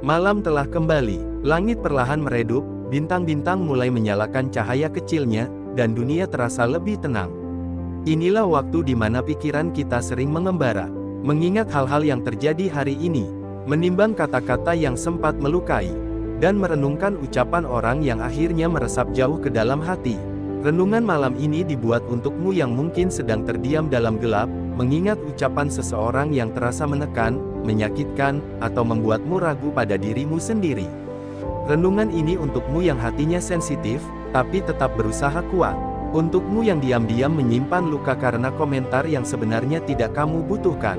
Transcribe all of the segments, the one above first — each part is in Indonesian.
Malam telah kembali, langit perlahan meredup, bintang-bintang mulai menyalakan cahaya kecilnya, dan dunia terasa lebih tenang. Inilah waktu di mana pikiran kita sering mengembara, mengingat hal-hal yang terjadi hari ini, menimbang kata-kata yang sempat melukai, dan merenungkan ucapan orang yang akhirnya meresap jauh ke dalam hati. Renungan malam ini dibuat untukmu yang mungkin sedang terdiam dalam gelap, mengingat ucapan seseorang yang terasa menekan, menyakitkan, atau membuatmu ragu pada dirimu sendiri. Renungan ini untukmu yang hatinya sensitif, tapi tetap berusaha kuat. Untukmu yang diam-diam menyimpan luka karena komentar yang sebenarnya tidak kamu butuhkan.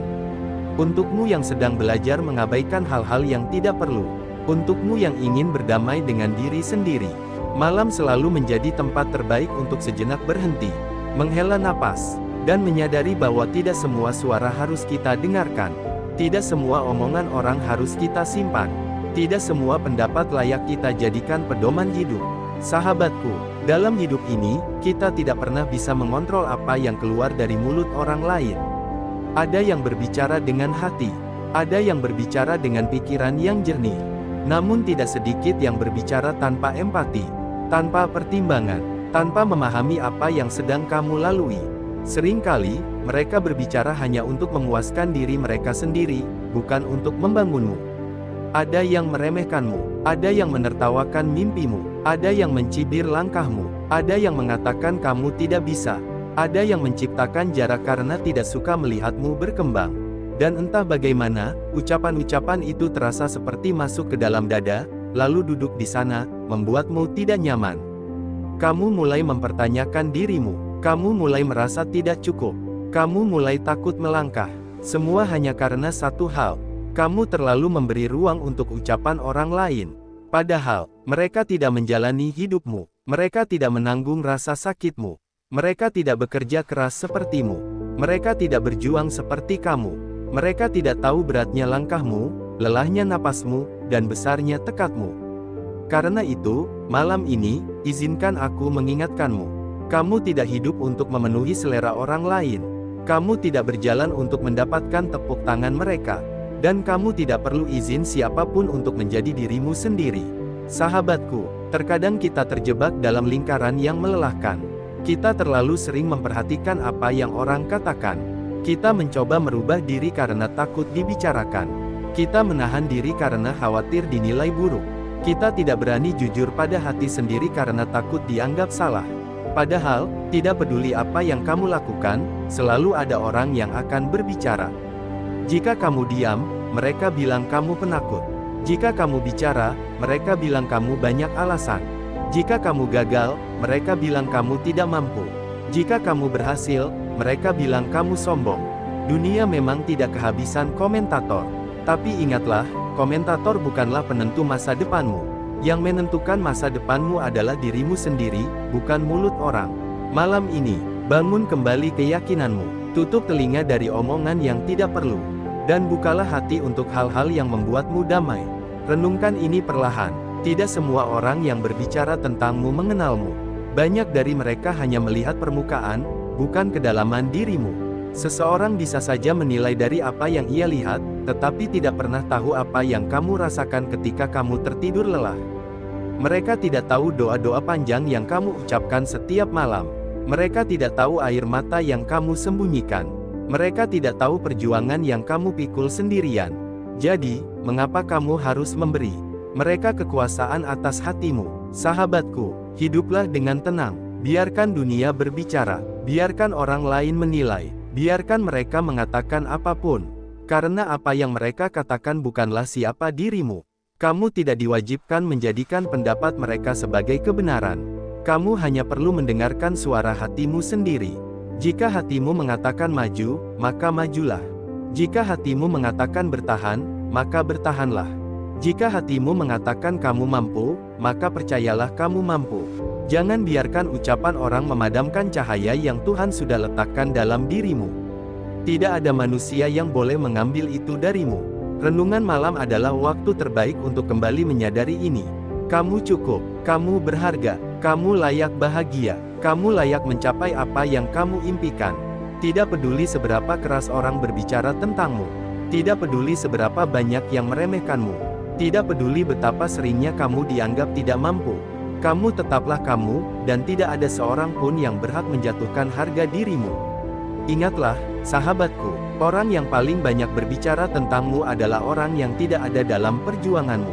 Untukmu yang sedang belajar mengabaikan hal-hal yang tidak perlu. Untukmu yang ingin berdamai dengan diri sendiri. Malam selalu menjadi tempat terbaik untuk sejenak berhenti, menghela napas, dan menyadari bahwa tidak semua suara harus kita dengarkan. Tidak semua omongan orang harus kita simpan. Tidak semua pendapat layak kita jadikan pedoman hidup. Sahabatku, dalam hidup ini, kita tidak pernah bisa mengontrol apa yang keluar dari mulut orang lain. Ada yang berbicara dengan hati, ada yang berbicara dengan pikiran yang jernih. Namun tidak sedikit yang berbicara tanpa empati, tanpa pertimbangan, tanpa memahami apa yang sedang kamu lalui. Seringkali, mereka berbicara hanya untuk memuaskan diri mereka sendiri, bukan untuk membangunmu. Ada yang meremehkanmu, ada yang menertawakan mimpimu, ada yang mencibir langkahmu, ada yang mengatakan kamu tidak bisa, ada yang menciptakan jarak karena tidak suka melihatmu berkembang. Dan entah bagaimana, ucapan-ucapan itu terasa seperti masuk ke dalam dada, lalu duduk di sana, membuatmu tidak nyaman. Kamu mulai mempertanyakan dirimu, kamu mulai merasa tidak cukup, kamu mulai takut melangkah. Semua hanya karena satu hal. Kamu terlalu memberi ruang untuk ucapan orang lain. Padahal, mereka tidak menjalani hidupmu. Mereka tidak menanggung rasa sakitmu. Mereka tidak bekerja keras sepertimu. Mereka tidak berjuang seperti kamu. Mereka tidak tahu beratnya langkahmu, lelahnya napasmu, dan besarnya tekadmu. Karena itu, malam ini, izinkan aku mengingatkanmu. Kamu tidak hidup untuk memenuhi selera orang lain. Kamu tidak berjalan untuk mendapatkan tepuk tangan mereka. Dan kamu tidak perlu izin siapapun untuk menjadi dirimu sendiri. Sahabatku, terkadang kita terjebak dalam lingkaran yang melelahkan. Kita terlalu sering memperhatikan apa yang orang katakan. Kita mencoba merubah diri karena takut dibicarakan. Kita menahan diri karena khawatir dinilai buruk. Kita tidak berani jujur pada hati sendiri karena takut dianggap salah. Padahal, tidak peduli apa yang kamu lakukan, selalu ada orang yang akan berbicara. Jika kamu diam, mereka bilang kamu penakut. Jika kamu bicara, mereka bilang kamu banyak alasan. Jika kamu gagal, mereka bilang kamu tidak mampu. Jika kamu berhasil, mereka bilang kamu sombong. Dunia memang tidak kehabisan komentator. Tapi ingatlah, komentator bukanlah penentu masa depanmu. Yang menentukan masa depanmu adalah dirimu sendiri, bukan mulut orang. Malam ini, bangun kembali keyakinanmu. Tutup telinga dari omongan yang tidak perlu. Dan bukalah hati untuk hal-hal yang membuatmu damai. Renungkan ini perlahan. Tidak semua orang yang berbicara tentangmu mengenalmu. Banyak dari mereka hanya melihat permukaan, bukan kedalaman dirimu. Seseorang bisa saja menilai dari apa yang ia lihat, tetapi tidak pernah tahu apa yang kamu rasakan ketika kamu tertidur lelah. Mereka tidak tahu doa-doa panjang yang kamu ucapkan setiap malam. Mereka tidak tahu air mata yang kamu sembunyikan. Mereka tidak tahu perjuangan yang kamu pikul sendirian. Jadi, mengapa kamu harus memberi mereka kekuasaan atas hatimu? Sahabatku, hiduplah dengan tenang. Biarkan dunia berbicara. Biarkan orang lain menilai. Biarkan mereka mengatakan apapun. Karena apa yang mereka katakan bukanlah siapa dirimu. Kamu tidak diwajibkan menjadikan pendapat mereka sebagai kebenaran. Kamu hanya perlu mendengarkan suara hatimu sendiri. Jika hatimu mengatakan maju, maka majulah. Jika hatimu mengatakan bertahan, maka bertahanlah. Jika hatimu mengatakan kamu mampu, maka percayalah kamu mampu. Jangan biarkan ucapan orang memadamkan cahaya yang Tuhan sudah letakkan dalam dirimu. Tidak ada manusia yang boleh mengambil itu darimu. Renungan malam adalah waktu terbaik untuk kembali menyadari ini. Kamu cukup, kamu berharga, kamu layak bahagia, kamu layak mencapai apa yang kamu impikan. Tidak peduli seberapa keras orang berbicara tentangmu. Tidak peduli seberapa banyak yang meremehkanmu. Tidak peduli betapa seringnya kamu dianggap tidak mampu, kamu tetaplah kamu, dan tidak ada seorang pun yang berhak menjatuhkan harga dirimu. Ingatlah, sahabatku, orang yang paling banyak berbicara tentangmu adalah orang yang tidak ada dalam perjuanganmu.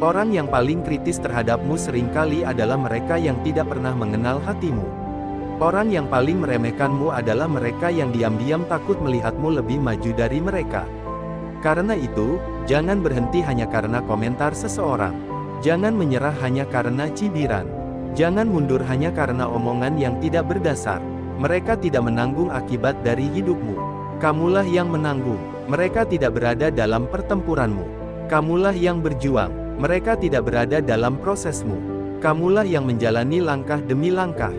Orang yang paling kritis terhadapmu seringkali adalah mereka yang tidak pernah mengenal hatimu. Orang yang paling meremehkanmu adalah mereka yang diam-diam takut melihatmu lebih maju dari mereka. Karena itu, jangan berhenti hanya karena komentar seseorang. Jangan menyerah hanya karena cibiran. Jangan mundur hanya karena omongan yang tidak berdasar. Mereka tidak menanggung akibat dari hidupmu. Kamulah yang menanggung. Mereka tidak berada dalam pertempuranmu. Kamulah yang berjuang. Mereka tidak berada dalam prosesmu. Kamulah yang menjalani langkah demi langkah.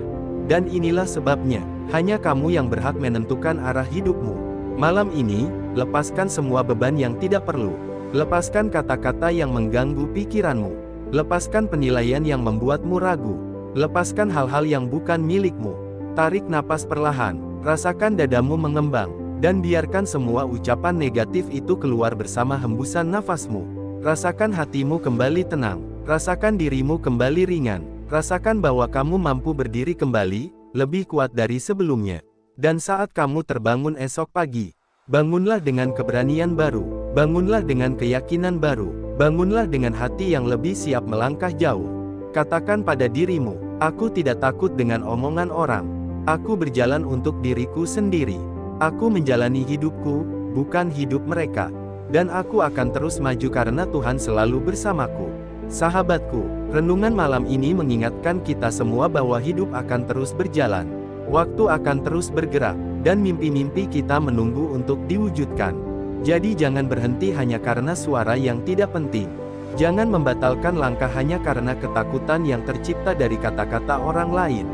Dan inilah sebabnya, hanya kamu yang berhak menentukan arah hidupmu. Malam ini, lepaskan semua beban yang tidak perlu. Lepaskan kata-kata yang mengganggu pikiranmu. Lepaskan penilaian yang membuatmu ragu. Lepaskan hal-hal yang bukan milikmu. Tarik napas perlahan, rasakan dadamu mengembang, dan biarkan semua ucapan negatif itu keluar bersama hembusan nafasmu. Rasakan hatimu kembali tenang, rasakan dirimu kembali ringan, rasakan bahwa kamu mampu berdiri kembali, lebih kuat dari sebelumnya. Dan saat kamu terbangun esok pagi, bangunlah dengan keberanian baru, bangunlah dengan keyakinan baru, bangunlah dengan hati yang lebih siap melangkah jauh. Katakan pada dirimu, aku tidak takut dengan omongan orang, aku berjalan untuk diriku sendiri, aku menjalani hidupku, bukan hidup mereka. Dan aku akan terus maju karena Tuhan selalu bersamaku. Sahabatku, renungan malam ini mengingatkan kita semua bahwa hidup akan terus berjalan. Waktu akan terus bergerak, dan mimpi-mimpi kita menunggu untuk diwujudkan. Jadi jangan berhenti hanya karena suara yang tidak penting. Jangan membatalkan langkah hanya karena ketakutan yang tercipta dari kata-kata orang lain.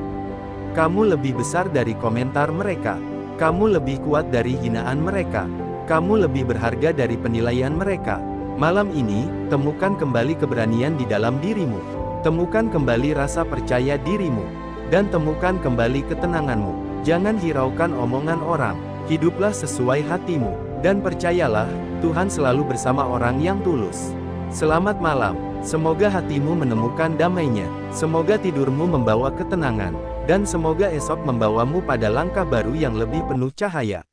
Kamu lebih besar dari komentar mereka. Kamu lebih kuat dari hinaan mereka. Kamu lebih berharga dari penilaian mereka. Malam ini, temukan kembali keberanian di dalam dirimu. Temukan kembali rasa percaya dirimu. Dan temukan kembali ketenanganmu. Jangan hiraukan omongan orang. Hiduplah sesuai hatimu. Dan percayalah, Tuhan selalu bersama orang yang tulus. Selamat malam. Semoga hatimu menemukan damainya. Semoga tidurmu membawa ketenangan. Dan semoga esok membawamu pada langkah baru yang lebih penuh cahaya.